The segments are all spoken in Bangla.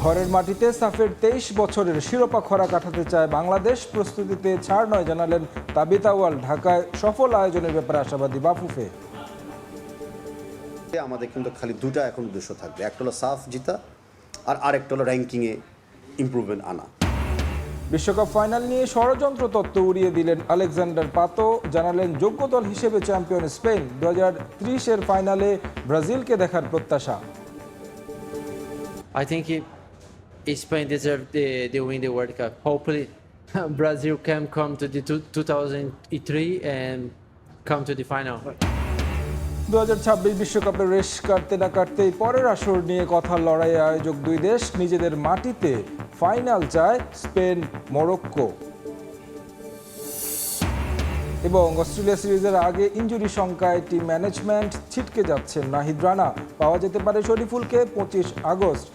ঘরের মাটিতে সাফের 23 বছরের শিরোপা খরা কাটাতে চায় বাংলাদেশ। প্রস্তুতিতে ছাড় নয় জানালেন তাবিথ আউয়াল। ঢাকায় সফল আয়োজনের ব্যাপারে আশাবাদী বাফুফে। আমাদের কিন্তু খালি দুটা এখন উদ্দেশ্য থাকবে, একটা হলো সাফ জিতা আর আরেকটা হলো র্যাঙ্কিংয়ে ইমপ্রুভমেন্ট আনা। বিশ্বকাপ ফাইনাল নিয়ে ষড়যন্ত্র তত্ত্ব উড়িয়ে দিলেন আলেকজান্ডার পাতো। জানালেন যোগ্য দল হিসেবে চ্যাম্পিয়ন স্পেন। 2030-এর ফাইনালে ব্রাজিলকে দেখার প্রত্যাশা। I think Spain deserves the win the World Cup. Hopefully, Brazil can come to the 2003 and come to the final. 2026 বিশ্বকাপের রেশ কাটতে না কাটতেই পরের আসর নিয়ে কথার লড়াইয়ে আয়োজক দুই দেশ। নিজেদের মাটিতে ফাইনাল চায় স্পেন, মরক্কো। এবং অস্ট্রেলিয়া সিরিজের আগে ইনজুরি শঙ্কায় টিম ম্যানেজমেন্ট ছিটকে যাচ্ছেন নাহিদ রানা। পাওয়া যেতে পারে শরীফুলকে। 25 আগস্ট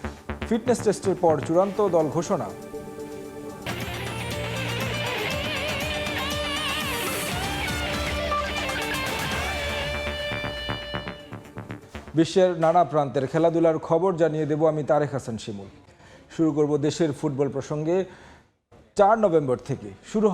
ফিটনেস টেস্টের পর চূড়ান্ত দল ঘোষণা। বিশ্বের নানা প্রান্তের খেলাধুলার খবর জানিয়ে দেব আমি তারেক হাসান শিমুল। শুরু করব দেশের ফুটবল প্রসঙ্গে। 4 নভেম্বর থেকে শুরু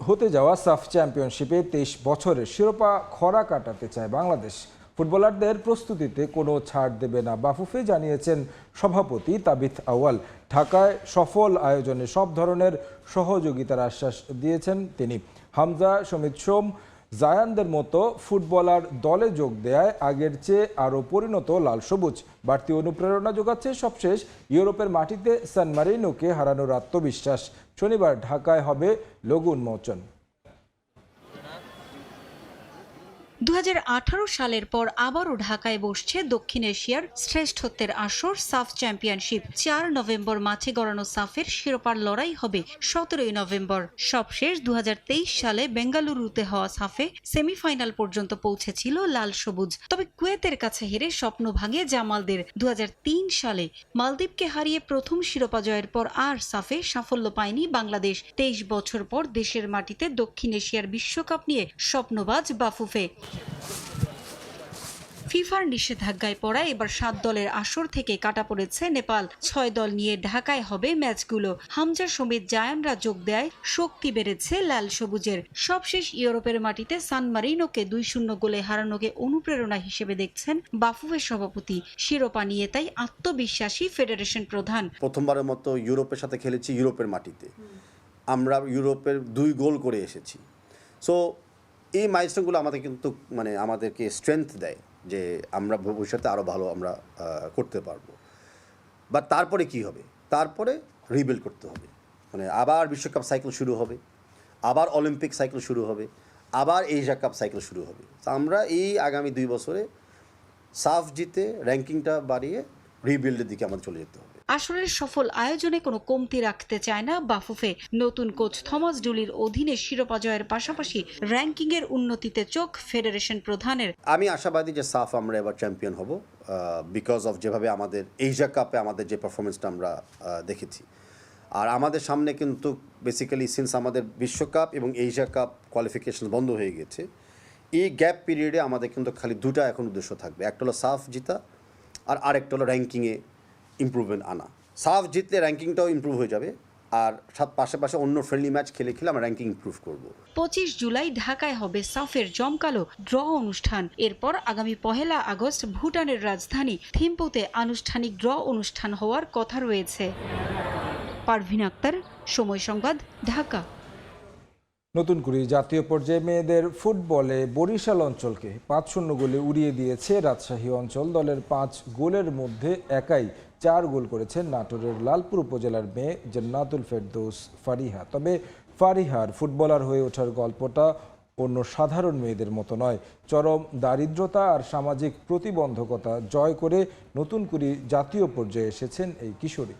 হতে যাওয়া সাফ চ্যাম্পিয়নশিপে 23 বছরের শিরোপা খরা কাটাতে চায় বাংলাদেশ। ফুটবলারদের প্রস্তুতিতে কোনো ছাড় দেবে না বাফুফে, জানিয়েছেন সভাপতি তাবিথ আউয়াল। ঢাকায় সফল আয়োজনে সব ধরনের সহযোগিতার আশ্বাস দিয়েছেন তিনি। হামজা, সমিত সোম, জায়ানদের মতো ফুটবলার দলে যোগ দেয় আগের চেয়ে আরও পরিণত লাল সবুজ। বাড়তি অনুপ্রেরণা যোগাচ্ছে সবশেষ ইউরোপের মাটিতে সান মারিনোকে হারানোর আত্মবিশ্বাস। শনিবার ঢাকায় হবে লোগো উন্মোচন। 2018 সালের পর আবারও ঢাকায় বসছে দক্ষিণ এশিয়ার শ্রেষ্ঠত্বের আসর সাফ চ্যাম্পিয়নশিপ। 4 নভেম্বর মাঠে গড়ানো সাফের শিরোপার লড়াই হবে 17 নভেম্বর। সবশেষ 2023 সালে বেঙ্গালুরুতে হওয়া সাফে সেমিফাইনাল পর্যন্ত পৌঁছেছিল লাল সবুজ। তবে কুয়েতের কাছে হেরে স্বপ্ন ভাঙে জামালদের। 2003 সালে মালদ্বীপকে হারিয়ে প্রথম শিরোপা জয়ের পর আর সাফে সাফল্য পায়নি বাংলাদেশ। 23 বছর পর দেশের মাটিতে দক্ষিণ এশিয়ার বিশ্বকাপ নিয়ে স্বপ্নবাজ বাফুফে। ফিফার নিষেধাজ্ঞায় পড়ায় এবার 7 দলের আসর থেকে কাটা পড়েছে নেপাল। 6 দল নিয়ে ঢাকায় হবে ম্যাচগুলো। হামজা, সমিত, জায়ানরা যোগ দেয়, শক্তি বেড়েছে লাল সবুজের। সবশেষ ইউরোপের মাটিতে সান মারিনোকে 2-0 গোলে হারানোকে অনুপ্রেরণা হিসেবে দেখছেন বাফুফের সভাপতি। শিরোপা নিয়ে তাই আত্মবিশ্বাসী ফেডারেশন প্রধান। প্রথমবারের মতো ইউরোপের সাথে খেলেছি, ইউরোপের মাটিতে আমরা ইউরোপের 2 গোল করে এসেছি। সো এই মাইলস্টোনগুলো আমাদের কিন্তু আমাদেরকে স্ট্রেংথ দেয় যে আমরা ভবিষ্যতে আরও ভালো আমরা করতে পারবো। বাট তারপরে কি হবে? তারপরে রিবিল্ড করতে হবে। আবার বিশ্বকাপ সাইকেল শুরু হবে, আবার অলিম্পিক সাইকেল শুরু হবে, আবার এশিয়া কাপ সাইকেল শুরু হবে। তো আমরা এই আগামী 2 বছরে সাফ জিতে র্যাঙ্কিংটা বাড়িয়ে রিবিল্ডের দিকে আমাদের চলে যেতে হবে। আসরের সফল আয়োজনে কোনো কমতি রাখতে চায় না বাফুফে। নতুন কোচ থমাস ডুলির অধীনে শিরোপা জয়ের পাশাপাশি র্যাঙ্কিংয়ের উন্নতিতে চোখ ফেডারেশন প্রধানের। আমি আশাবাদী যে সাফ আমরা এবার চ্যাম্পিয়ন হব, বিকজ অফ যেভাবে আমাদের এশিয়া কাপে আমাদের যে পারফরমেন্সটা আমরা দেখেছি। আর আমাদের সামনে কিন্তু বেসিক্যালি সিন্স আমাদের বিশ্বকাপ এবং এশিয়া কাপ কোয়ালিফিকেশন বন্ধ হয়ে গেছে, এই গ্যাপ পিরিয়ডে আমাদের কিন্তু খালি দুটা এখন উদ্দেশ্য থাকবে, একটা হলো সাফ জিতা আর আরেকটা হলো র্যাঙ্কিংয়ে ইমপ্রুভমেন্ট আনা। সাফ জিতলে র্যাঙ্কিংটাও ইমপ্রুভ হয়ে যাবে, আর পাশাপাশি অন্য ফ্রেন্ডলি ম্যাচ খেলে আমরা র্যাঙ্কিং ইমপ্রুভ করব। 25 জুলাই ঢাকায় হবে সাফের জমকালো ড্র অনুষ্ঠান। এরপর আগামী 1 আগস্ট ভুটানের রাজধানী থিম্পুতে আনুষ্ঠানিক ড্র অনুষ্ঠান হওয়ার কথা রয়েছে। পারভিন আক্তার, সময় সংবাদ, ঢাকা। নতুন করে জাতীয় পর্যায়ে মেয়েদের ফুটবলে বরিশাল অঞ্চলকে 5-0 গোলে উড়িয়ে দিয়েছে রাজশাহী অঞ্চল। দলের 5 গোলের মধ্যে একাই 4 গোল করেছেন নাটোরের লালপুর উপজেলার মেয়ে জান্নাতুল ফেরদৌস ফারিহা। তবে ফারিহার ফুটবলার হয়ে ওঠার গল্পটা অন্য সাধারণ মেয়েদের মতো নয়। চরম দারিদ্রতা আর সামাজিক প্রতিবন্ধকতা জয় করে নতুন করে জাতীয় পর্যায়ে এসেছেন এই কিশোরী।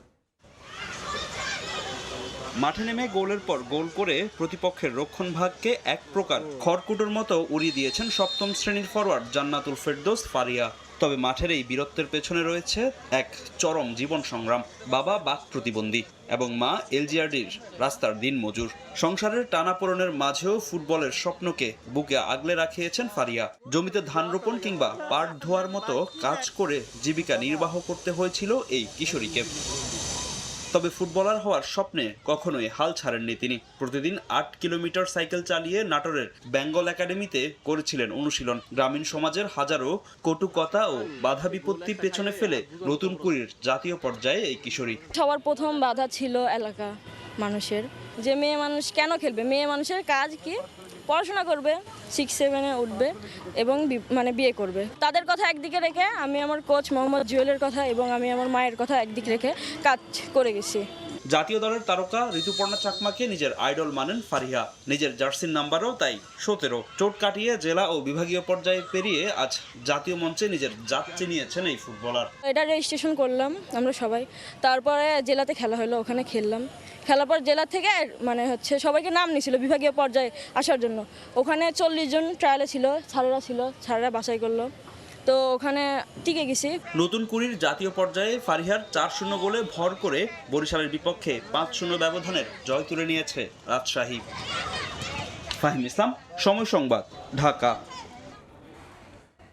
মাঠে নেমে গোলের পর গোল করে প্রতিপক্ষের রক্ষণভাগকে এক প্রকার খড়কুটোর মতো উড়িয়ে দিয়েছেন 7ম শ্রেণীর ফরোয়ার্ড জান্নাতুল ফেরদৌস ফারিয়া। তবে মাঠের এই বীরত্বের পেছনে রয়েছে এক চরম জীবন সংগ্রাম। বাবা বাক প্রতিবন্ধী এবং মা এলজিআরডির রাস্তার দিনমজুর। সংসারের টানাপোড়েনের মাঝেও ফুটবলের স্বপ্নকে বুকে আগলে রাখিয়েছেন ফারিয়া। জমিতে ধান রোপণ কিংবা পাট ধোয়ার মতো কাজ করে জীবিকা নির্বাহ করতে হয়েছিল এই কিশোরীকে। তবে ফুটবলার হওয়ার স্বপ্নে কখনোই হাল ছাড়েননি তিনি। প্রতিদিন ৮ কিলোমিটার সাইকেল চালিয়ে নাটোরের বেঙ্গল একাডেমিতে করেছিলেন অনুশীলন। গ্রামীণ সমাজের হাজারো কটু কথা ও বাধা বিপত্তি পেছনে ফেলে নতুন কুড়ির জাতীয় পর্যায়ে এই কিশোরী। সবার প্রথম বাধা ছিল এলাকা মানুষের, যে মেয়ে মানুষ কেন খেলবে, মেয়ে মানুষের কাজ কি, পড়াশোনা করবে, 6-7-এ উঠবে এবং বিয়ে করবে। তাদের কথা একদিকে রেখে আমি আমার কোচ মোহাম্মদ জুয়েলের কথা এবং আমি আমার মায়ের কথা একদিকে রেখে কাজ করে গেছি। জাতীয় দলের তারকা ঋতুপর্ণা চাকমাকে নিজের আইডল মানেন ফারিহা। নিজের জার্সির নাম্বারও তাই 17। চোট কাটিয়ে জেলা ও বিভাগীয় পর্যায়ে পেরিয়ে আজ জাতীয় মঞ্চে নিজের জাত চিনিয়েছেন এই ফুটবলার। এটা রেজিস্ট্রেশন করলাম আমরা সবাই, তারপরে জেলাতে খেলা হলো, ওখানে খেললাম। খেলার পর জেলা থেকে সবাইকে নাম নিয়েছিল বিভাগীয় পর্যায়ে আসার জন্য। ওখানে 40 জন ট্রায়ালে ছিল, স্যারেরা বাছাই করলো, তো ওখানে টিকে গেছি। নতুন কুড়ির জাতীয় পর্যায়ে ফারিহার 4-0 গোলে ভর করে বরিশালের বিপক্ষে 5-0 ব্যবধানের জয় তুলে নিয়েছে রাজশাহী। ফাহিম ইসলাম, সময় সংবাদ, ঢাকা।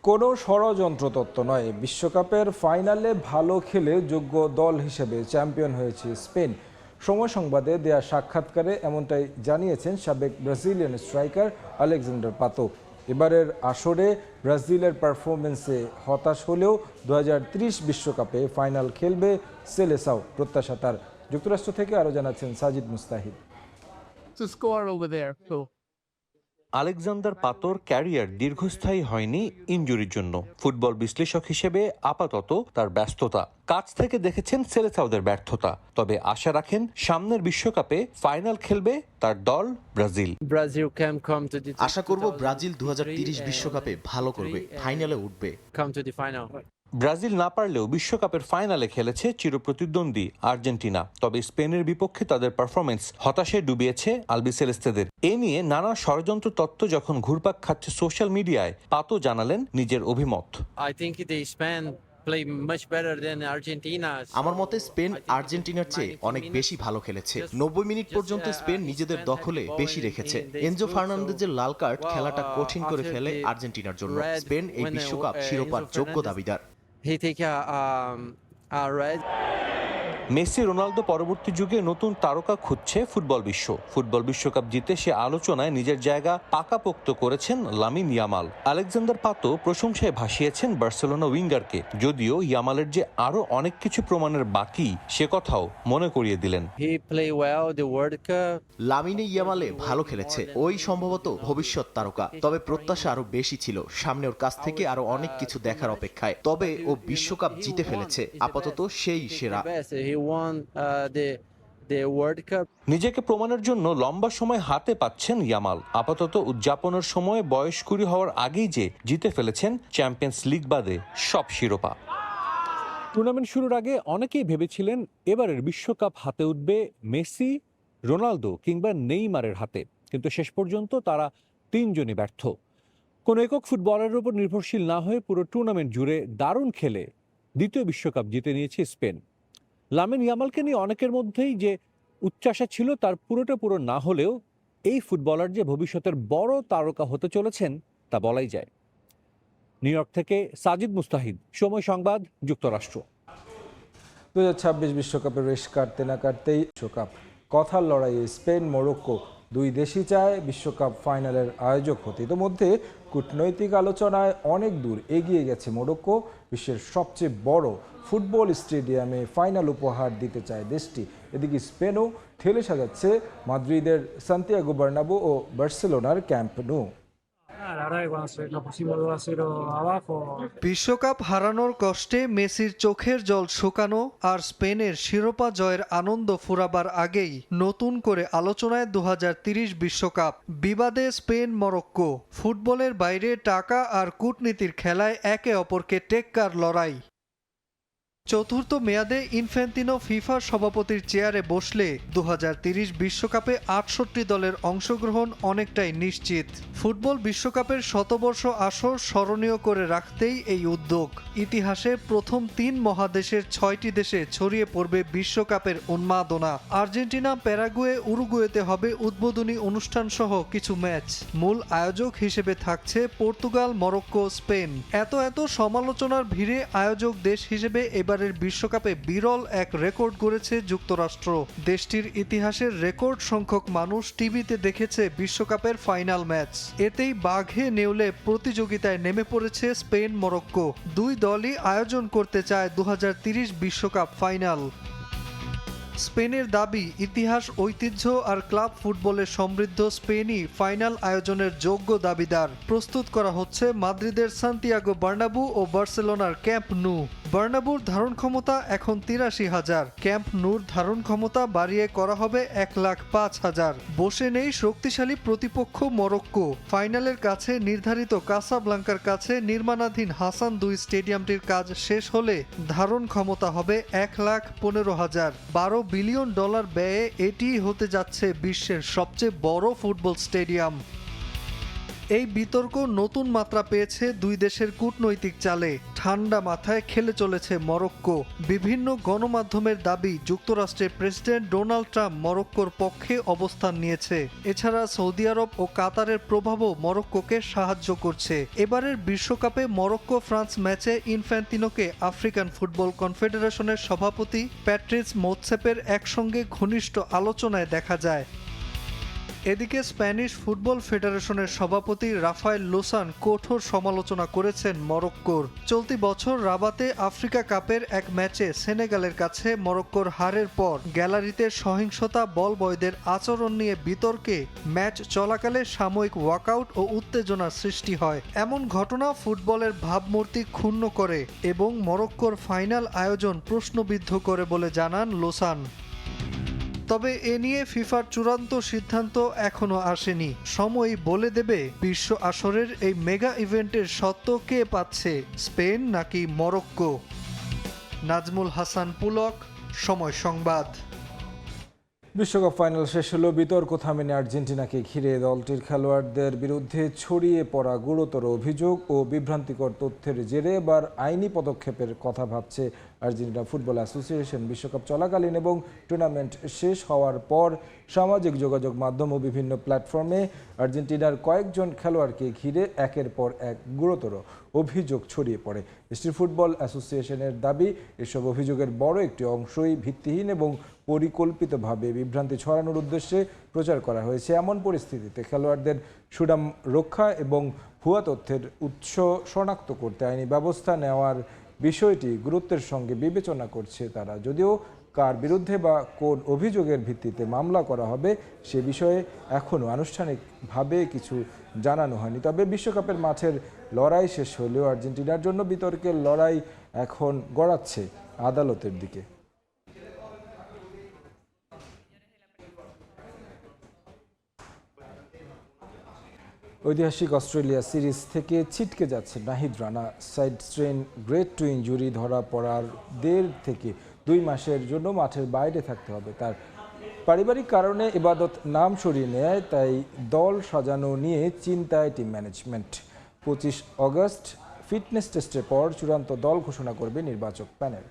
কোনো ষড়যন্ত্র তত্ত্ব নয়, বিশ্বকাপের ফাইনালে ভালো খেলে যোগ্য দল হিসেবে চ্যাম্পিয়ন হয়েছে স্পেন। সময় সংবাদে দেয়া সাক্ষাৎকারে এমনটাই জানিয়েছেন সাবেক ব্রাজিলিয়ান স্ট্রাইকার আলেকজান্ডার পাতো। এবারের আসরে ব্রাজিলের পারফরমেন্সে হতাশ হলেও 2030 বিশ্বকাপে ফাইনাল খেলবে সেলেসাও প্রত্যাশা তার। যুক্তরাষ্ট্র থেকে আরও জানাচ্ছেন সাজিদ মুস্তাহিদ। আলেকজান্ডার পাতোর ক্যারিয়ার দীর্ঘস্থায়ী হয়নি ইনজুরির জন্য। ফুটবল বিশ্লেষক হিসেবে আপাতত তার ব্যস্ততা। কাছ থেকে দেখেছেন সেলেসাওদের ব্যর্থতা, তবে আশা রাখেন সামনের বিশ্বকাপে ফাইনাল খেলবে তার দল ব্রাজিল। আশা করব ব্রাজিল 2030 বিশ্বকাপে ভালো করবে, ফাইনালে উঠবে। ব্রাজিল না পারলেও বিশ্বকাপের ফাইনালে খেলেছে চিরপ্রতিদ্বন্দ্বী আর্জেন্টিনা। তবে স্পেনের বিপক্ষে তাদের পারফরমেন্স হতাশে ডুবিয়েছে আলবিসেলেস্তেদের। এ নিয়ে নানা ষড়যন্ত্র তত্ত্ব যখন ঘুরপাক খাচ্ছে সোশ্যাল মিডিয়ায়, পাতো জানালেন নিজের অভিমত। আমার মতে স্পেন আর্জেন্টিনার চেয়ে অনেক বেশি ভালো খেলেছে। 90 মিনিট পর্যন্ত স্পেন নিজেদের দখলে বেশি রেখেছে। এনজো ফার্নান্দেজের লাল কার্ড খেলাটা কঠিন করে ফেলে আর্জেন্টিনার জন্য। স্পেন এই বিশ্বকাপ শিরোপার যোগ্য দাবিদার। মেসি রোনালদো পরবর্তী যুগে নতুন তারকা খুঁজছে ফুটবল বিশ্ব। ফুটবল বিশ্বকাপ জিতে সে আলোচনায় নিজের জায়গা পাকাপোক্ত করেছেন লামিন ইয়ামাল। আলেকজান্ডার পাতো প্রশংসায় ভাসিয়েছেন বার্সেলোনা উইঙ্গারকে, যদিও ইয়ামালের যে আরো অনেক কিছু প্রমাণের বাকি সে কথাও মনে করিয়ে দিলেন। লামিনে ইয়ামালে ভালো খেলেছে, ওই সম্ভবত ভবিষ্যৎ তারকা। তবে প্রত্যাশা আরো বেশি ছিল, সামনে ওর কাছ থেকে আরো অনেক কিছু দেখার অপেক্ষায়। তবে ও বিশ্বকাপ জিতে ফেলেছে, আপাতত সেই সেরা। নিজেকে প্রমাণের জন্য লম্বা সময় হাতে পাচ্ছেন ইয়ামাল। আপাতত উদযাপনের সময় বয়স 20 হওয়ার আগেই যে জিতে ফেলেছেন চ্যাম্পিয়ন্স লিগ বাদে সব শিরোপা। টুর্নামেন্ট শুরুর আগে অনেকেই ভেবেছিলেন এবারের বিশ্বকাপ হাতে উঠবে মেসি, রোনালদো কিংবা নেইমারের হাতে, কিন্তু শেষ পর্যন্ত তারা তিনজনই ব্যর্থ। কোনো একক ফুটবলারের উপর নির্ভরশীল না হয়ে পুরো টুর্নামেন্ট জুড়ে দারুণ খেলে দ্বিতীয় বিশ্বকাপ জিতে নিয়েছে স্পেন। লামিন ইয়ামালকে নিয়ে অনেকের মধ্যেই যে উচ্চাসা ছিল তার পুরোটা পূরণ না হলেও এই ফুটবলার যে ভবিষ্যতের বড় তারকা হতে চলেছেন তা বলাই যায়। নিউ ইয়র্ক থেকে সাজিদ মুস্তাহিদ, সময় সংবাদ, যুক্তরাষ্ট্র। 2026 বিশ্বকাপের রেশ কাটতে না কাটতেই বিশ্বকাপ কথার লড়াইয়ে স্পেন মরক্কো দুই দেশই চায় বিশ্বকাপ ফাইনালের আয়োজক হতে। ইতোমধ্যে কূটনৈতিক আলোচনায় অনেক দূর এগিয়ে গেছে মরক্কো। বিশ্বের সবচেয়ে বড় ফুটবল স্টেডিয়ামে ফাইনাল উপহার দিতে চায় দেশটি। এদিকে স্পেনও ঠেলে সাজাচ্ছে মাদ্রিদের সান্তিয়াগো বার্নাব্যু ও বার্সেলোনার ক্যাম্প নু। বিশ্বকাপ হারানোর কষ্টে মেসির চোখের জল শুকানো আর স্পেনের শিরোপা জয়ের আনন্দ ফুরাবার আগেই নতুন করে আলোচনায় 2030 বিশ্বকাপ। বিবাদে স্পেন মরক্কো। ফুটবলের বাইরে টাকা আর কূটনীতির খেলায় একে অপরকে টেক্কার লড়াই। চতুর্থ মেয়াদে ইনফ্যান্তিনো ফিফার সভাপতির চেয়ারে বসলে 2030 বিশ্বকাপে 68 দলের অংশগ্রহণ অনেকটাই নিশ্চিত। ফুটবল বিশ্বকাপের শতবর্ষ আসর স্মরণীয় করে রাখতেই এই উদ্যোগ। ইতিহাসে প্রথম 3 মহাদেশের 6টি দেশে ছড়িয়ে পড়বে বিশ্বকাপের উন্মাদনা। আর্জেন্টিনা, প্যারাগুয়ে, উরুগুয়েতে হবে উদ্বোধনী অনুষ্ঠান সহ কিছু ম্যাচ। মূল আয়োজক হিসেবে থাকছে পর্তুগাল, মরক্কো, স্পেন। এত সমালোচনার ভিড়ে আয়োজক দেশ হিসেবে এবারের বিশ্বকাপে বিরল এক রেকর্ড গড়েছে যুক্তরাষ্ট্র। দেশটির ইতিহাসের রেকর্ড সংখ্যক মানুষ টিভিতে দেখেছে বিশ্বকাপের ফাইনাল ম্যাচ। এতেই বাঘে নেউলে প্রতিযোগিতায় নেমে পড়েছে স্পেন, মরক্কো। দুই দলই আয়োজন করতে চায় 2030 বিশ্বকাপ ফাইনাল। স্পেনের দাবি, ইতিহাস, ঐতিহ্য আর ক্লাব ফুটবলের সমৃদ্ধ স্পেনই ফাইনাল আয়োজনের যোগ্য দাবিদার। প্রস্তুত করা হচ্ছে মাদ্রিদের সান্তিয়াগো বার্নাবু ও বার্সেলোনার ক্যাম্প নু। বার্নাবুর ধারণ ক্ষমতা এখন 83,000, ক্যাম্প নুর ধারণ ক্ষমতা বাড়িয়ে করা হবে 1,05,000। বসে নেই শক্তিশালী প্রতিপক্ষ মরক্কো। ফাইনালের কাছে নির্ধারিত কাসাব্লাঙ্কার কাছে নির্মাণাধীন হাসান 2 স্টেডিয়ামটির কাজ শেষ হলে ধারণ ক্ষমতা হবে 1,15,000। $12 বিলিয়ন ব্যয়ে এটিই হতে যাচ্ছে বিশ্বের সবচেয়ে বড় ফুটবল স্টেডিয়াম। এই বিতর্ক নতুন মাত্রা পেয়েছে দুই দেশের কূটনৈতিক চালে। ঠান্ডা মাথায় খেলে চলেছে মরক্কো। বিভিন্ন গণমাধ্যমের দাবি, যুক্তরাষ্ট্রের প্রেসিডেন্ট ডোনাল্ড ট্রাম্প মরক্কোর পক্ষে অবস্থান নিয়েছে। এছাড়া সৌদি আরব ও কাতারের প্রভাবও মরক্কোকে সাহায্য করছে। এবারের বিশ্বকাপে মরক্কো ফ্রান্স ম্যাচে ইনফ্যান্তিনোকে আফ্রিকান ফুটবল কনফেডারেশনের সভাপতি প্যাট্রিস মোৎসেপের একসঙ্গে ঘনিষ্ঠ আলোচনায় দেখা যায়। এদিকে স্প্যানিশ ফুটবল ফেডারেশনের সভাপতি রাফায়েল লোসান কঠোর সমালোচনা করেছেন মরক্কোর। চলতি বছর রাবাতে আফ্রিকা কাপের এক ম্যাচে সেনেগালের কাছে মরক্কোর হারের পর গ্যালারিতে সহিংসতা, বল বয়দের আচরণ নিয়ে বিতর্কে ম্যাচ চলাকালে সাময়িক ওয়াকআউট ও উত্তেজনার সৃষ্টি হয়। এমন ঘটনা ফুটবলের ভাবমূর্তি ক্ষুণ্ণ করে এবং মরক্কোর ফাইনাল আয়োজন প্রশ্নবিদ্ধ করে বলে জানান লোসান। তবে এ নিয়ে ফিফার চূড়ান্ত সিদ্ধান্ত এখনো আসেনি। সময়ই বলে দেবে বিশ্ব আসরের এই মেগা ইভেন্টের স্বত্ব কে পাচ্ছে, স্পেন নাকি মরক্কো। নাজমুল হাসান পুলক, সময় সংবাদ। বিশ্বকাপ ফাইনাল শেষ হলো। বিতর্ক থামেনি আর্জেন্টিনাকে ঘিরে। দলটির খেলোয়াড়দের বিরুদ্ধে ছড়িয়ে পড়া গুরুতর অভিযোগ ও বিভ্রান্তিকর তথ্যের জেরে এবার আইনি পদক্ষেপের কথা ভাবছে আর্জেন্টিনা ফুটবল অ্যাসোসিয়েশন। বিশ্বকাপ চলাকালীন এবং টুর্নামেন্ট শেষ হওয়ার পর সামাজিক যোগাযোগ মাধ্যম ও বিভিন্ন প্ল্যাটফর্মে আর্জেন্টিনার কয়েকজন খেলোয়াড়কে ঘিরে একের পর এক গুরুতর অভিযোগ ছড়িয়ে পড়ে। দেশটির ফুটবল অ্যাসোসিয়েশনের দাবি, এসব অভিযোগের বড় একটি অংশই ভিত্তিহীন এবং পরিকল্পিতভাবে বিভ্রান্তি ছড়ানোর উদ্দেশ্যে প্রচার করা হয়েছে। এমন পরিস্থিতিতে খেলোয়াড়দের সুনাম রক্ষা এবং ভুয়া তথ্যের উৎস শনাক্ত করতে আইনি ব্যবস্থা নেওয়ার বিষয়টি গুরুত্বের সঙ্গে বিবেচনা করছে তারা। যদিও কার বিরুদ্ধে বা কোন অভিযোগের ভিত্তিতে মামলা করা হবে সে বিষয়ে এখনও আনুষ্ঠানিকভাবে কিছু জানানো হয়নি। তবে বিশ্বকাপের মাঠের লড়াই শেষ হলেও আর্জেন্টিনার জন্য বিতর্কের লড়াই এখন গড়াচ্ছে আদালতের দিকে। ঐতিহাসিক অস্ট্রেলিয়া সিরিজ থেকে ছিটকে যাচ্ছে Nahid Rana. Side strain grade 2 injury ধরা পড়ার 1.5 থেকে 2 মাসের জন্য মাঠের বাইরে থাকতে হবে। তার পারিবারিক কারণে ইবাদত নাম সরিয়ে নেয়, তাই দল সাজানো নিয়ে চিন্তায় টিম ম্যানেজমেন্ট। 25 অগস্ট ফিটনেস টেস্টের পর চূড়ান্ত দল ঘোষণা করবে নির্বাচক প্যানেল।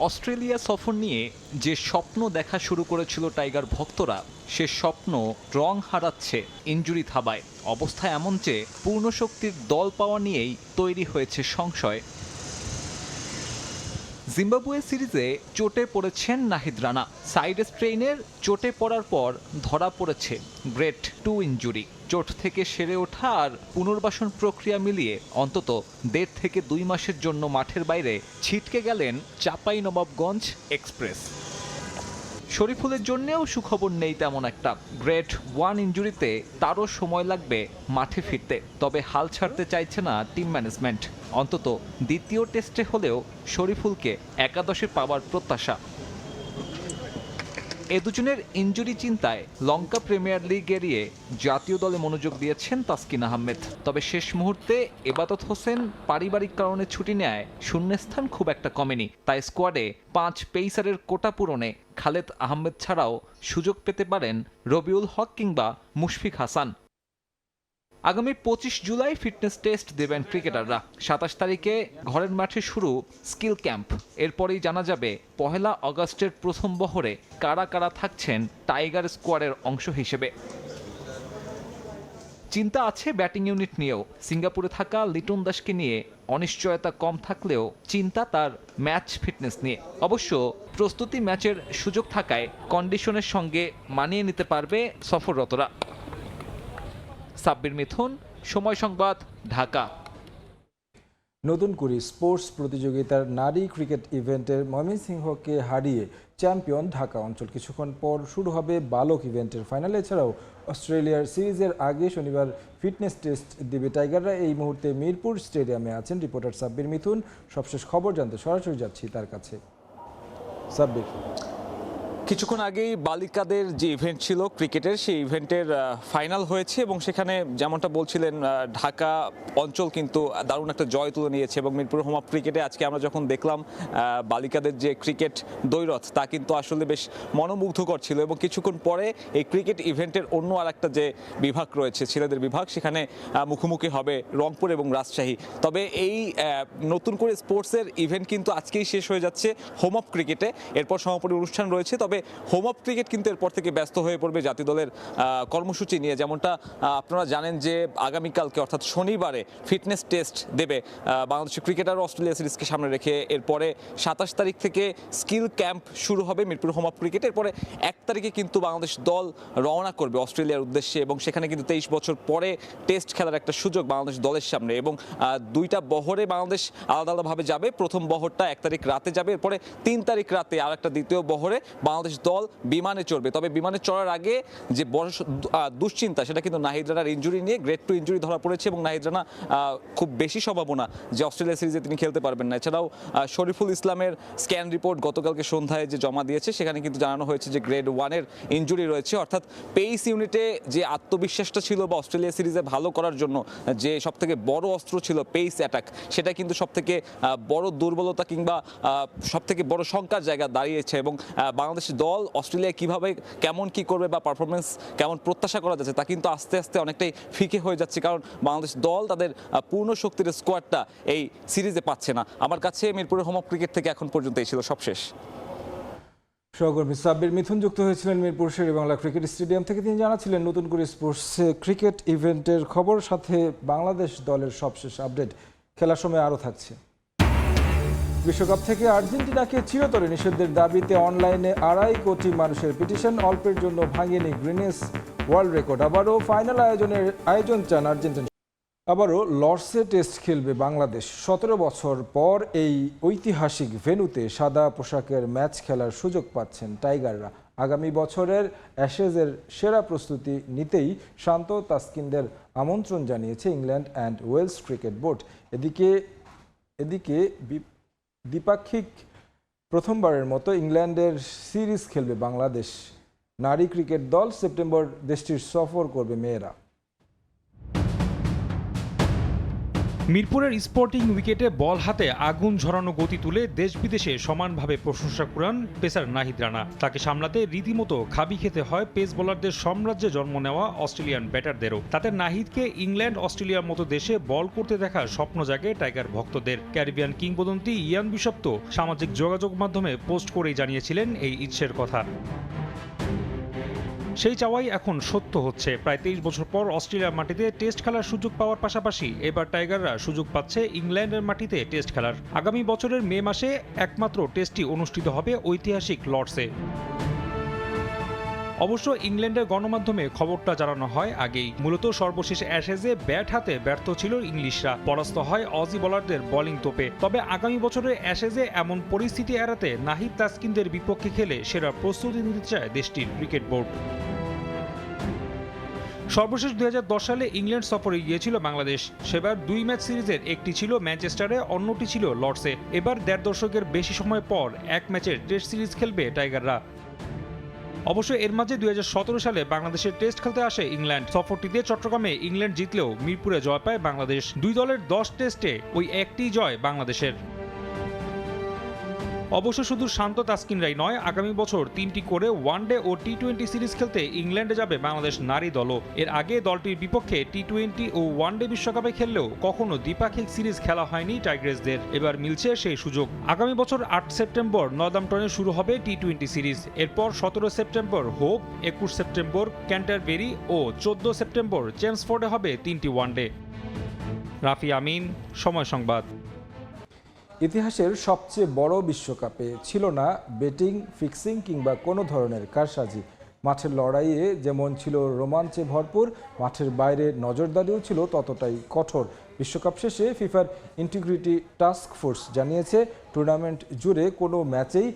অস্ট্রেলিয়া সফর নিয়ে যে স্বপ্ন দেখা শুরু করেছিল টাইগার ভক্তরা, সে স্বপ্ন রং হারাচ্ছে ইনজুরি থাবায়। অবস্থা এমন যে পূর্ণ শক্তির দল পাওয়া নিয়েই তৈরি হয়েছে সংশয়। জিম্বাবুয়ে সিরিজে চোটে পড়েছেন নাহিদ রানা। সাইড স্ট্রেইনের চোটে পড়ার পর ধরা পড়েছে গ্রেড 2 ইনজুরি। চোট থেকে সেরে ওঠা আর পুনর্বাসন প্রক্রিয়া মিলিয়ে অন্তত 1.5 থেকে 2 মাসের জন্য মাঠের বাইরে ছিটকে গেলেন চাঁপাইনবাবগঞ্জ এক্সপ্রেস। শরীফুলের জন্যেও সুখবর নেই তেমন একটা। গ্রেড 1 ইনজুরিতে তারও সময় লাগবে মাঠে ফিরতে। তবে হাল ছাড়তে চাইছে না টিম ম্যানেজমেন্ট। অন্তত দ্বিতীয় টেস্টে হলেও শরীফুলকে একাদশে পাওয়ার প্রত্যাশা। এ দুজনের ইনজুরি চিন্তায় লঙ্কা প্রিমিয়ার লিগ এড়িয়ে জাতীয় দলে মনোযোগ দিয়েছেন তাসকিন আহমেদ। তবে শেষ মুহূর্তে এবাদত হোসেন পারিবারিক কারণে ছুটি নেয় শূন্যস্থান খুব একটা কমেনি। তাই স্কোয়াডে 5 পেসারের কোটা পূরণে খালেদ আহমেদ ছাড়াও সুযোগ পেতে পারেন রবিউল হক কিংবা মুশফিক হাসান। আগামী 25 জুলাই ফিটনেস টেস্ট দেবেন ক্রিকেটাররা। 27 তারিখে ঘরের মাঠে শুরু স্কিল ক্যাম্প। এরপরেই জানা যাবে 1 আগস্টের প্রথম বহরে কারা কারা থাকছেন টাইগার স্কোয়াডের অংশ হিসেবে। চিন্তা আছে ব্যাটিং ইউনিট নিয়েও। সিঙ্গাপুরে থাকা লিটন দাসকে নিয়ে অনিশ্চয়তা কম থাকলেও চিন্তা তার ম্যাচ ফিটনেস নিয়ে। অবশ্য প্রস্তুতি ম্যাচের সুযোগ থাকায় কন্ডিশনের সঙ্গে মানিয়ে নিতে পারবে সফররতরা। সাব্বির মিথুন, সময় সংবাদ, ঢাকা। নতুন করে স্পোর্টস প্রতিযোগিতার নারী ক্রিকেট ইভেন্টের ময়মনসিংহকে হারিয়ে চ্যাম্পিয়ন ঢাকা অঞ্চল। কিছুক্ষণ পর শুরু হবে বালক ইভেন্টের ফাইনাল। এছাড়াও অস্ট্রেলিয়ার সিরিজের আগে শনিবার ফিটনেস টেস্ট দেবে টাইগাররা। এই মুহূর্তে মিরপুর স্টেডিয়ামে আছেন রিপোর্টার সাব্বির মিথুন। সবশেষ খবর জানতে সরাসরি যাচ্ছি তার কাছে। সাব্বির, কিছুক্ষণ আগেই বালিকাদের যে ইভেন্ট ছিল ক্রিকেটের, সেই ইভেন্টের ফাইনাল হয়েছে এবং সেখানে যেমনটা বলছিলেন ঢাকা অঞ্চল কিন্তু দারুণ একটা জয় তুলে নিয়েছে। এবং মিরপুর হোম অফ ক্রিকেটে আজকে আমরা যখন দেখলাম বালিকাদের যে ক্রিকেট দ্বৈরথ, তা কিন্তু আসলে বেশ মনোমুগ্ধকর ছিল। এবং কিছুক্ষণ পরে এই ক্রিকেট ইভেন্টের অন্য আর একটা যে বিভাগ রয়েছে ছেলেদের বিভাগ, সেখানে মুখোমুখি হবে রংপুর এবং রাজশাহী। তবে এই নতুন করে স্পোর্টসের ইভেন্ট কিন্তু আজকেই শেষ হয়ে যাচ্ছে হোম অফ ক্রিকেটে। এরপর সমাপনী অনুষ্ঠান রয়েছে। তবে হোম অফ ক্রিকেট কিন্তু এরপর থেকে ব্যস্ত হয়ে পড়বে জাতীয় দলের কর্মসূচি নিয়ে। যেমনটা আপনারা জানেন যে আগামীকালকে অর্থাৎ শনিবারে ফিটনেস টেস্ট দেবে বাংলাদেশের ক্রিকেটার অস্ট্রেলিয়া সিরিজকে সামনে রেখে। এরপরে 27 তারিখ থেকে স্কিল ক্যাম্প শুরু হবে মিরপুর হোম অফ ক্রিকেট। এরপরে 1 তারিখে কিন্তু বাংলাদেশ দল রওনা করবে অস্ট্রেলিয়ার উদ্দেশ্যে এবং সেখানে কিন্তু 23 বছর পরে টেস্ট খেলার একটা সুযোগ বাংলাদেশ দলের সামনে। এবং 2টা বহরে বাংলাদেশ আলাদা আলাদাভাবে যাবে। প্রথম বহরটা 1 তারিখ রাতে যাবে, এরপরে 3 তারিখ রাতে আর একটা দ্বিতীয় বহরে বাংলাদেশ দল বিমানে চড়বে। তবে বিমানে চড়ার আগে যে বড় দুশ্চিন্তা, সেটা কিন্তু নাহিদ রানার ইনজুরি নিয়ে। গ্রেড 2 ইনজুরি ধরা পড়েছে এবং নাহিদ রানা খুব বেশি সম্ভাবনা যে অস্ট্রেলিয়া সিরিজে তিনি খেলতে পারবেন না। এছাড়াও শরীফুল ইসলামের স্ক্যান রিপোর্ট গতকালকে সন্ধ্যায় যে জমা দিয়েছে, সেখানে কিন্তু জানানো হয়েছে যে গ্রেড 1-এর ইনজুরি রয়েছে। অর্থাৎ পেস ইউনিটে যে আত্মবিশ্বাসটা ছিল বা অস্ট্রেলিয়া সিরিজে ভালো করার জন্য যে সবথেকে বড় অস্ত্র ছিল পেস অ্যাটাক, সেটা কিন্তু সবথেকে বড় দুর্বলতা কিংবা সবথেকে বড় শঙ্কার জায়গা দাঁড়িয়েছে। এবং বাংলাদেশ দল অস্ট্রেলিয়া কিভাবে কেমন কি করবে বা পারফরমেন্স কেমন প্রত্যাশা করা যাচ্ছে, তা কিন্তু আস্তে আস্তে অনেকটাই ফিকে হয়ে যাচ্ছে। কারণ বাংলাদেশ দল তাদের পূর্ণ শক্তির স্কোয়াডটা এই সিরিজে পাচ্ছে না। আমার কাছে মিরপুরের হোম অফ ক্রিকেট থেকে এখন পর্যন্ত এই ছিল সবশেষ। সহকর্মী সাব্বির মিথুন যুক্ত হয়েছিলেন মিরপুর শেরেবাংলা ক্রিকেট স্টেডিয়াম থেকে। তিনি জানাচ্ছিলেন নতুন করে স্পোর্টস ক্রিকেট ইভেন্টের খবর, সাথে বাংলাদেশ দলের সবশেষ আপডেট। খেলার সময় আরও থাকছে। বিশ্বকাপ থেকে আর্জেন্টিনাকে চিরতরে নিষেধের দাবিতে অনলাইনে 2.5 কোটি মানুষের পিটিশন। অল্পের জন্য ভাঙেনি গ্রিনেস ওয়ার্ল্ড রেকর্ড। আবারও ফাইনাল আয়োজন চান আর্জেন্টিনা। আবারও লর্ডসে টেস্ট খেলবে বাংলাদেশ। 17 বছর পর এই ঐতিহাসিক ভেন্যুতে সাদা পোশাকের ম্যাচ খেলার সুযোগ পাচ্ছেন টাইগাররা। আগামী বছরের অ্যাশেজের সেরা প্রস্তুতি নিতেই শান্ত তাসকিনদের আমন্ত্রণ জানিয়েছে England and Wales cricket board. এদিকে দ্বিপাক্ষিক প্রথমবারের মতো ইংল্যান্ডের সিরিজ খেলবে বাংলাদেশ নারী ক্রিকেট দল। সেপ্টেম্বর দেশটির সফর করবে মেয়েরা। মিরপুরের স্পোর্টিং উইকেটে বল হাতে আগুন ঝরানো গতি তুলে দেশ বিদেশে সমানভাবে প্রশংসা কুড়ান পেসার নাহিদ রানা। তাকে সামলাতে রীতিমতো খাবি খেতে হয় পেস বোলারদের সাম্রাজ্যে জন্ম নেওয়া অস্ট্রেলিয়ান ব্যাটারদেরও। তাতে নাহিদকে ইংল্যান্ড অস্ট্রেলিয়ার মতো দেশে বল করতে দেখার স্বপ্ন জাগে টাইগার ভক্তদের। ক্যারিবিয়ান কিংবদন্তি ইয়ান বিশপ তো সামাজিক যোগাযোগ মাধ্যমে পোস্ট করেই জানিয়েছিলেন এই ইচ্ছের কথা। সেই চাওয়াই এখন সত্য হচ্ছে। প্রায় 23 বছর পর অস্ট্রেলিয়ার মাটিতে টেস্ট খেলার সুযোগ পাওয়ার পাশাপাশি এবার টাইগাররা সুযোগ পাচ্ছে ইংল্যান্ডের মাটিতে টেস্ট খেলার। আগামী বছরের মে মাসে একমাত্র টেস্টটি অনুষ্ঠিত হবে ঐতিহাসিক লর্ডসে। অবশ্য ইংল্যান্ডের গণমাধ্যমে খবরটা জানানো হয় আগেই। মূলত সর্বশেষ অ্যাশেজে ব্যাট হাতে ব্যর্থ ছিল ইংলিশরা, পরাস্ত হয় অজি বোলারদের বোলিং তোপে। তবে আগামী বছরের অ্যাশেজে এমন পরিস্থিতি এড়াতে নাহিদ তাসকিনদের বিপক্ষে খেলে সেরা প্রস্তুতি নিতে চায় দেশটির ক্রিকেট বোর্ড। সর্বশেষ 2010 সালে ইংল্যান্ড সফরে গিয়েছিল বাংলাদেশ। সেবার 2 ম্যাচ সিরিজের একটি ছিল ম্যানচেস্টারে, অন্যটি ছিল লর্ডসে। এবার 1.5 দশকের বেশি সময় পর 1 ম্যাচের টেস্ট সিরিজ খেলবে টাইগাররা। অবশ্য এর মাঝে 2017 সালে বাংলাদেশের টেস্ট খেলতে আসে ইংল্যান্ড। সফরটিতে চট্টগ্রামে ইংল্যান্ড জিতলেও মিরপুরে জয় পায় বাংলাদেশ। দুই দলের 10 টেস্টে ওই একটি জয় বাংলাদেশের। অবশ্য শুধু শান্ত তাসকিনরাই নয়, আগামী বছর 3টি করে ওয়ানডে ও টি-20 সিরিজ খেলতে ইংল্যান্ডে যাবে বাংলাদেশ নারী দলও। এর আগে দলটির বিপক্ষে টি-20 ও ওয়ানডে বিশ্বকাপে খেললেও কখনো দ্বিপাক্ষিক সিরিজ খেলা হয়নি টাইগ্রেসদের। এবার মিলছে সেই সুযোগ। আগামী বছর 8 সেপ্টেম্বর নর্দাম্পটনে শুরু হবে টি-20 সিরিজ। এরপর 17 সেপ্টেম্বর হোপ, 21 সেপ্টেম্বর ক্যান্টারবেরি ও 14 সেপ্টেম্বর চেমসফোর্ডে হবে 3টি ওয়ানডে। রাফি আমিন, সময় সংবাদ। ইতিহাসের সবচেয়ে বড় বিশ্বকাপে ছিল না বেটিং, ফিক্সিং কিংবা কোনো ধরনের কারসাজি। মাঠের লড়াইয়ে যেমন ছিল রোমাঞ্চে ভরপুর, মাঠের বাইরে নজরদারিও ছিল ততটাই কঠোর। বিশ্বকাপ শেষে ফিফার ইন্টিগ্রিটি টাস্ক ফোর্স জানিয়েছে, টুর্নামেন্ট জুড়ে কোনো ম্যাচেই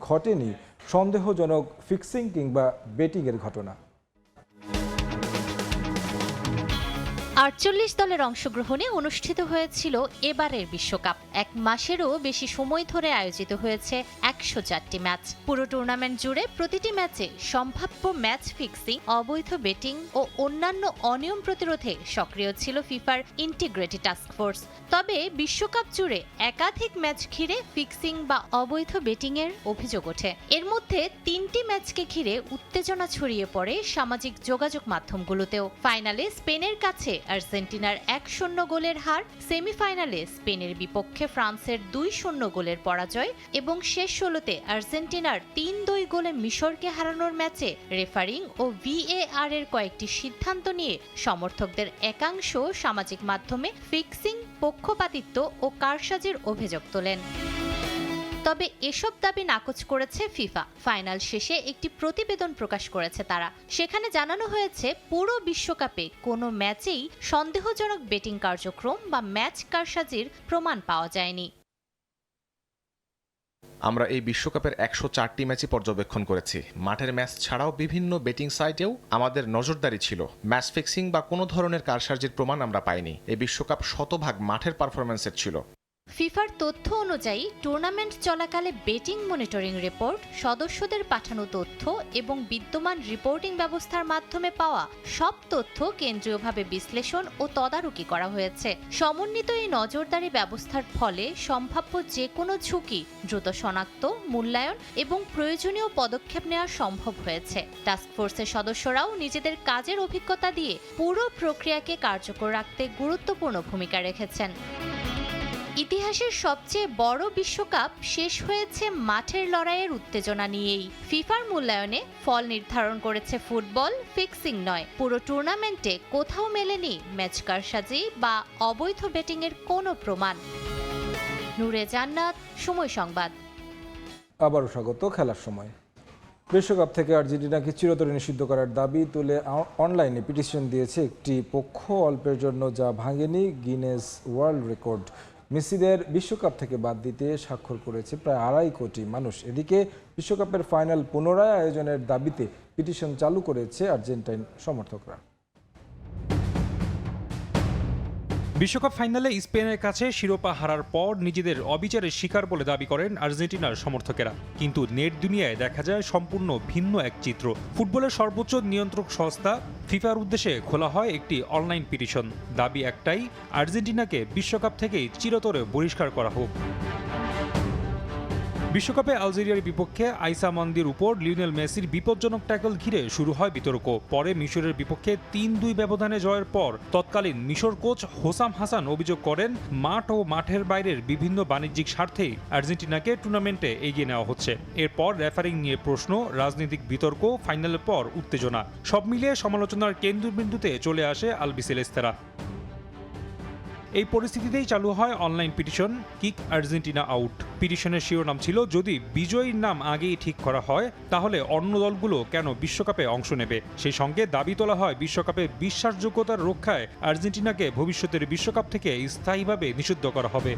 ঘটেনি সন্দেহজনক ফিক্সিং কিংবা বেটিংয়ের ঘটনা। 48 দলের অংশগ্রহণে অনুষ্ঠিত হয়েছিল এবারের বিশ্বকাপ। 1 মাসেরও বেশি সময় ধরে আয়োজিত হয়েছে 104টি ম্যাচ। পুরো টুর্নামেন্ট জুড়ে প্রতিটি ম্যাচে সম্ভাব্য ম্যাচ ফিক্সিং, অবৈধ বেটিং ও অন্যান্য অনিয়ম প্রতিরোধে সক্রিয় ছিল ফিফার ইন্টিগ্রিটি টাস্ক ফোর্স। তবে বিশ্বকাপ জুড়ে একাধিক ম্যাচ ঘিরে ফিক্সিং বা অবৈধ বেটিং এর অভিযোগ ওঠে। এর মধ্যে 3টি ম্যাচকে ঘিরে উত্তেজনা ছড়িয়ে পড়ে সামাজিক যোগাযোগ মাধ্যমগুলোতেও। ফাইনালে স্পেনের কাছে আর্জেন্টিনার 1-0 গোলের হার, সেমিফাইনালে স্পেনের বিপক্ষে ফ্রান্সের 2-0 গোলের পরাজয় এবং শেষ 16তে আর্জেন্টিনার 3-2 গোলে মিশরকে হারানোর ম্যাচে রেফারিং ও VAR এর কয়েকটি সিদ্ধান্ত নিয়ে সমর্থকদের একাংশ সামাজিক মাধ্যমে ফিক্সিং, পক্ষপাতিত্ব ও কারসাজির অভিযোগ তোলেন। তবে এসব দাবি নাকচ করেছে ফিফা। ফাইনাল শেষে একটি প্রতিবেদন প্রকাশ করেছে তারা। সেখানে জানানো হয়েছে, পুরো বিশ্বকাপে কোনো ম্যাচেই সন্দেহজনক বেটিং কার্যক্রম বা ম্যাচ কারসাজির প্রমাণ পাওয়া যায়নি। আমরা এই বিশ্বকাপের 104টি ম্যাচই পর্যবেক্ষণ করেছি। মাঠের ম্যাচ ছাড়াও বিভিন্ন বেটিং সাইটেও আমাদের নজরদারি ছিল। ম্যাচ ফিক্সিং বা কোনো ধরনের কারসাজির প্রমাণ আমরা পাইনি। এই বিশ্বকাপ শতভাগ মাঠের পারফরম্যান্সের ছিল। ফিফার তথ্য অনুযায়ী টুর্নামেন্ট চলাকালে বেটিং মনিটরিং রিপোর্ট, সদস্যদের পাঠানো তথ্য এবং বিদ্যমান রিপোর্টিং ব্যবস্থার মাধ্যমে পাওয়া সব তথ্য কেন্দ্রীয়ভাবে বিশ্লেষণ ও তদারকি করা হয়েছে। সমন্বিত এই নজরদারি ব্যবস্থার ফলে সম্ভাব্য যে কোনো ঝুঁকি দ্রুত শনাক্ত, মূল্যায়ন এবং প্রয়োজনীয় পদক্ষেপ নেওয়া সম্ভব হয়েছে। টাস্কফোর্সের সদস্যরাও নিজেদের কাজের অভিজ্ঞতা দিয়ে পুরো প্রক্রিয়াকে কার্যকর রাখতে গুরুত্বপূর্ণ ভূমিকা রেখেছেন। ইতিহাসের সবচেয়ে বড় বিশ্বকাপ শেষ হয়েছে মাঠের লড়াইয়ের উত্তেজনা নিয়েই। ফিফার মূল্যায়নে ফল নির্ধারণ করেছে ফুটবল, ফিক্সিং নয়। পুরো টুর্নামেন্টে কোথাও মেলেনি ম্যাচ কারসাজি বা অবৈধ বেটিংয়ের কোনো প্রমাণ। নূরে জান্নাত, সময় সংবাদ। আবারও স্বাগত খেলার সময়। বিশ্বকাপ থেকে আর্জেন্টিনাকে চিরতরে নিষিদ্ধ করার দাবি তুলে অনলাইনে পিটিশন দিয়েছে একটি পক্ষ, অল্পের জন্য যা ভাঙেনি গিনেস ওয়ার্ল্ড রেকর্ড। মেসিদের বিশ্বকাপ থেকে বাদ দিতে স্বাক্ষর করেছে প্রায় 2.5 কোটি মানুষ। এদিকে বিশ্বকাপের ফাইনাল পুনরায় আয়োজনের দাবিতে পিটিশন চালু করেছে আর্জেন্টাইন সমর্থকরা। বিশ্বকাপ ফাইনালে স্পেনের কাছে শিরোপা হারার পর নিজেদের অবিচারের শিকার বলে দাবি করেন আর্জেন্টিনার সমর্থকেরা। কিন্তু নেট দুনিয়ায় দেখা যায় সম্পূর্ণ ভিন্ন এক চিত্র। ফুটবলের সর্বোচ্চ নিয়ন্ত্রক সংস্থা ফিফার উদ্দেশ্যে খোলা হয় একটি অনলাইন পিটিশন। দাবি একটাই, আর্জেন্টিনাকে বিশ্বকাপ থেকেই চিরতরে বহিষ্কার করা হোক। বিশ্বকাপে আলজেরিয়ার বিপক্ষে আইসা মন্দির উপর লিওনেল মেসির বিপজ্জনক ট্যাকল ঘিরে শুরু হয় বিতর্ক। পরে মিশরের বিপক্ষে 3-2 ব্যবধানে জয়ের পর তৎকালীন মিশর কোচ হোসাম হাসান অভিযোগ করেন, মাঠ ও মাঠের বাইরের বিভিন্ন বাণিজ্যিক স্বার্থেই আর্জেন্টিনাকে টুর্নামেন্টে এগিয়ে নেওয়া হচ্ছে। এরপর রেফারিং নিয়ে প্রশ্ন, রাজনৈতিক বিতর্ক, ফাইনালের পর উত্তেজনা, সব মিলিয়ে সমালোচনার কেন্দ্রবিন্দুতে চলে আসে আলবিসেলেস্তেরা। এই পরিস্থিতিতেই চালু হয় online petition kick Argentina out. পিটিশনের শিরোনাম ছিল, যদি বিজয়ীর নাম আগেই ঠিক করা হয় তাহলে অন্য দলগুলো কেন বিশ্বকাপে অংশ নেবে। সেই সঙ্গে দাবি তোলা হয় বিশ্বকাপে বিশ্বাসযোগ্যতার রক্ষায় আর্জেন্টিনাকে ভবিষ্যতের বিশ্বকাপ থেকে স্থায়ীভাবে নিষিদ্ধ করা হবে।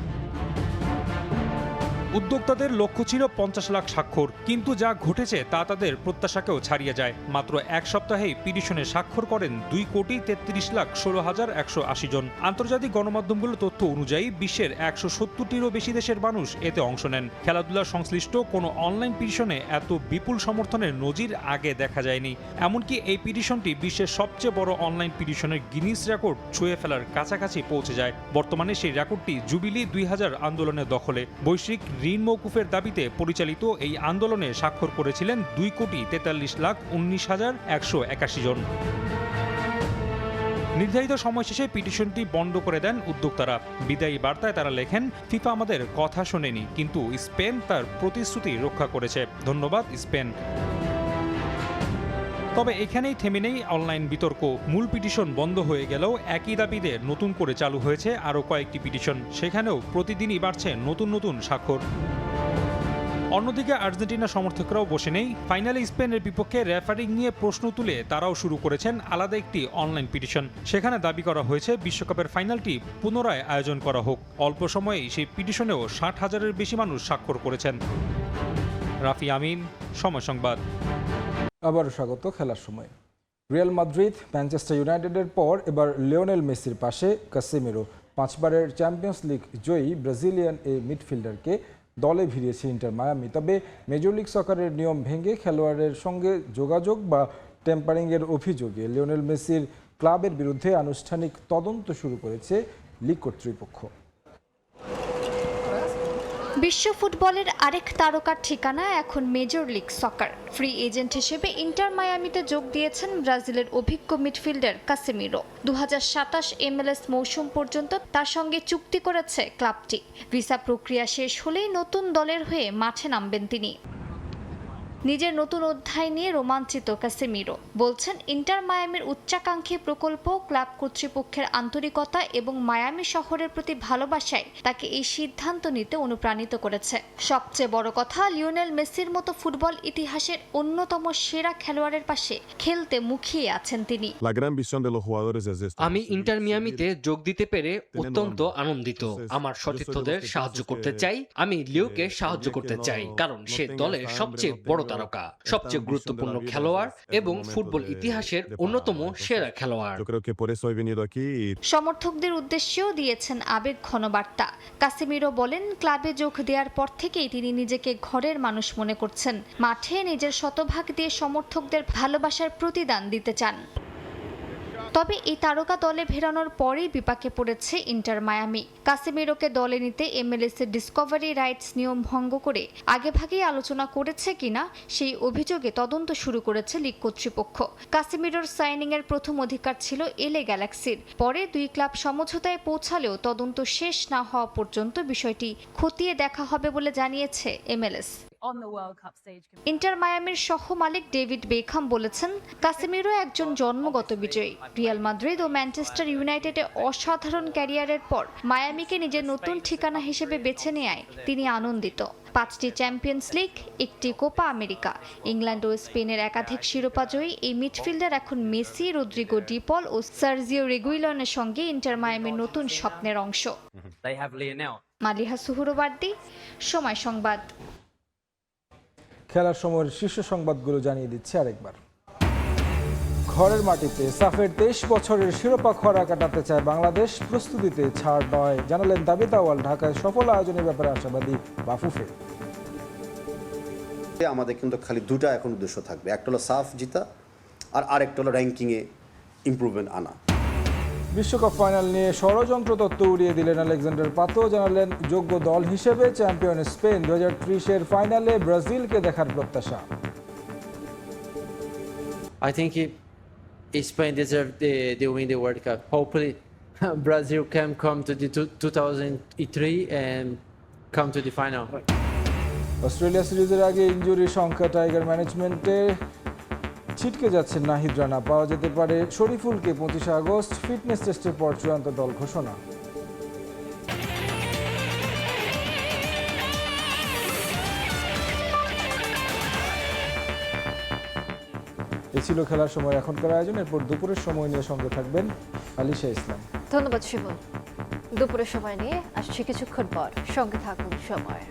উদ্যোক্তাদের লক্ষ্য ছিল 50 লাখ স্বাক্ষর, কিন্তু যা ঘটেছে তা তাদের প্রত্যাশাকেও ছাড়িয়ে যায়। মাত্র এক সপ্তাহেই পিটিশনে স্বাক্ষর করেন 2,33,16,180 জন। আন্তর্জাতিক গণমাধ্যমগুলোর তথ্য অনুযায়ী বিশ্বের 170টিরও বেশি দেশের মানুষ এতে অংশ নেন। খেলাধুলার সংশ্লিষ্ট কোনো অনলাইন পিটিশনে এত বিপুল সমর্থনের নজির আগে দেখা যায়নি। এমনকি এই পিটিশনটি বিশ্বের সবচেয়ে বড় অনলাইন পিটিশনের গিনিস রেকর্ড ছুঁয়ে ফেলার কাছাকাছি পৌঁছে যায়। বর্তমানে সেই রেকর্ডটি জুবিলি 2000 আন্দোলনের দখলে। বৈশ্বিক ঋণ মওকুফের দাবিতে পরিচালিত এই আন্দোলনে স্বাক্ষর করেছিলেন 2,43,19,181 জন। নির্ধারিত সময় শেষে পিটিশনটি বন্ধ করে দেন উদ্যোক্তারা। বিদায়ী বার্তায় তারা লেখেন, ফিফা আমাদের কথা শোনেনি, কিন্তু স্পেন তার প্রতিশ্রুতি রক্ষা করেছে। ধন্যবাদ স্পেন। তবে এখানেই থেমে নেই অনলাইন বিতর্ক। মূল পিটিশন বন্ধ হয়ে গেলেও একই দাবিতে নতুন করে চালু হয়েছে আরও কয়েকটি পিটিশন। সেখানেও প্রতিদিনই বাড়ছে নতুন নতুন স্বাক্ষর। অন্যদিকে আর্জেন্টিনা সমর্থকরাও বসে নেই। ফাইনালে স্পেনের বিপক্ষে রেফারিং নিয়ে প্রশ্ন তুলে তারাও শুরু করেছেন আলাদা একটি অনলাইন পিটিশন। সেখানে দাবি করা হয়েছে বিশ্বকাপের ফাইনালটি পুনরায় আয়োজন করা হোক। অল্প সময়েই সেই পিটিশনেও 60,000-এর বেশি মানুষ স্বাক্ষর করেছেন। রাফি আমিন, সময় সংবাদ। আবারও স্বাগত খেলার সময়। রিয়াল মাদ্রিদ, ম্যানচেস্টার ইউনাইটেডের পর এবার লিওনেল মেসির পাশে কাসেমিরো। 5 বারের চ্যাম্পিয়ন্স লিগ জয়ী ব্রাজিলিয়ান এই মিডফিল্ডারকে দলে ভিড়িয়েছে ইন্টার মায়ামি। তবে মেজর লিগ সকারের নিয়ম ভেঙে খেলোয়াড়ের সঙ্গে যোগাযোগ বা টেম্পারিংয়ের অভিযোগে লিওনেল মেসির ক্লাবের বিরুদ্ধে আনুষ্ঠানিক তদন্ত শুরু করেছে লিগ কর্তৃপক্ষ। বিশ্ব ফুটবলের আরেক তারকার ঠিকানা এখন মেজর লিগ সকার। ফ্রি এজেন্ট হিসেবে ইন্টার মায়ামিতে যোগ দিয়েছেন ব্রাজিলের অভিজ্ঞ মিডফিল্ডার কাসেমিরো। 2027 MLS মৌসুম পর্যন্ত তার সঙ্গে চুক্তি করেছে ক্লাবটি। ভিসা প্রক্রিয়া শেষ হলেই নতুন দলের হয়ে মাঠে নামবেন তিনি। নিজের নতুন অধ্যায় নিয়ে রোমাঞ্চিত কাসেমিরো বলছেন, ইন্টার মায়ামির উচ্চাকাঙ্ক্ষী প্রকল্প, ক্লাব কর্তৃপক্ষের আন্তরিকতা এবং মায়ামি শহরের প্রতি ভালোবাসায় তাকে এই সিদ্ধান্ত নিতে অনুপ্রাণিত করেছে। সবচেয়ে বড় কথা, লিওনেল মেসির মতো ফুটবল ইতিহাসের অন্যতম সেরা খেলোয়াড়ের পাশে খেলতে মুখিয়ে আছেন তিনি। আমি ইন্টার মিয়ামিতে যোগ দিতে পেরে অত্যন্ত আনন্দিত। আমার সতীর্থদের সাহায্য করতে চাই। আমি লিওকে সাহায্য করতে চাই, কারণ সে দলের সবচেয়ে বড় তারকা, সবচেয়ে গুরুত্বপূর্ণ খেলোয়াড় এবং ফুটবল ইতিহাসের অন্যতম সেরা খেলোয়াড়। সমর্থকদের উদ্দেশ্যেও দিয়েছেন আবেগ ঘন বার্তা। কাসেমিরো বলেন, ক্লাবে যোগ দেওয়ার পর থেকেই তিনি নিজেকে ঘরের মানুষ মনে করছেন। মাঠে নিজের শতভাগ দিয়ে সমর্থকদের ভালোবাসার প্রতিদান দিতে চান। তবে এই তারকা দলে ফেরানোর পরেই বিপাকে পড়েছে ইন্টার মায়ামি। কাসেমিরোকে দলে নিতে MLS এর ডিসকভারি রাইটস নিয়ম ভঙ্গ করে আগেভাগেই আলোচনা করেছে কিনা সেই অভিযোগে তদন্ত শুরু করেছে লিগ কর্তৃপক্ষ। কাসেমিরোর সাইনিংয়ের প্রথম অধিকার ছিল LA গ্যালাক্সির। পরে দুই ক্লাব সমঝোতায় পৌঁছালেও তদন্ত শেষ না হওয়া পর্যন্ত বিষয়টি খতিয়ে দেখা হবে বলে জানিয়েছে MLS। ইন্টার মায়ামির সহ মালিক ডেভিড বেকহাম বলেছেন, কাসেমিরো একজন জন্মগত বিজয়ী। রিয়াল মাদ্রিদ ও ম্যানচেস্টার ইউনাইটেডে অসাধারণ ক্যারিয়ারের পর মায়ামিকে নিজের নতুন ঠিকানা হিসেবে বেছে নেয়ায় তিনি আনন্দিত। 5টি চ্যাম্পিয়ন্স লিগ, 1টি কোপা আমেরিকা, ইংল্যান্ড ও স্পেনের একাধিক শিরোপাজয়ী এই মিডফিল্ডার এখন মেসি, রদ্রিগো ডিপল ও সার্জিও রেগুইলনের সঙ্গে ইন্টার মায়ামির নতুন স্বপ্নের অংশ। মালিহা সুহুরবার্দি, সময় সংবাদ। খেলার সময়ের শীর্ষ সংবাদগুলো জানিয়ে দিচ্ছে আরেকবার। ঘরের মাটিতে সাফের 23 বছরের শিরোপা খরা কাটাতে চায় বাংলাদেশ। প্রস্তুতিতে ছাড় নয় জানালেন তাবিত আউয়াল। ঢাকায় সফল আয়োজনের ব্যাপারে আশাবাদী বাফুফে। আমাদের কিন্তু খালি দুটা এখন উদ্দেশ্য থাকবে, একটা হলো সাফ জিতা আর আরেকটা হলো র্যাঙ্কিংয়ে ইমপ্রুভমেন্ট আনা। বিশ্বকাপ ফাইনাল নিয়ে ষড়যন্ত্র তত্ত্ব উড়িয়ে দিলেন আলেকজান্ডার পাতো। জানালেন যোগ্য দল হিসেবে চ্যাম্পিয়ন স্পেন। 2030-এর ফাইনালে ব্রাজিলকে দেখার প্রত্যাশা। I think Spain deserves the win the World Cup. Hopefully Brazil can come to the 2003 and come to the final. Australia সিরিজের আগে ইনজুরির সংখ্যা টাইগার ম্যানেজমেন্টে ছিটকে যাচ্ছেন নাহিদ রানা। পাওয়া যেতে পারে শরীফুলকে 25 আগস্ট। ফিটনেস টেস্টের পর চূড়ান্ত দল ঘোষণা। এই ছিল খেলার সময় এখনকার আয়োজন। এরপর দুপুরের সময় নিয়ে সঙ্গে থাকবেন আলিশা ইসলাম। ধন্যবাদ শিবন। দুপুরের সময় নিয়ে আসছে কিছুক্ষণ পর, সঙ্গে থাকুন সময়।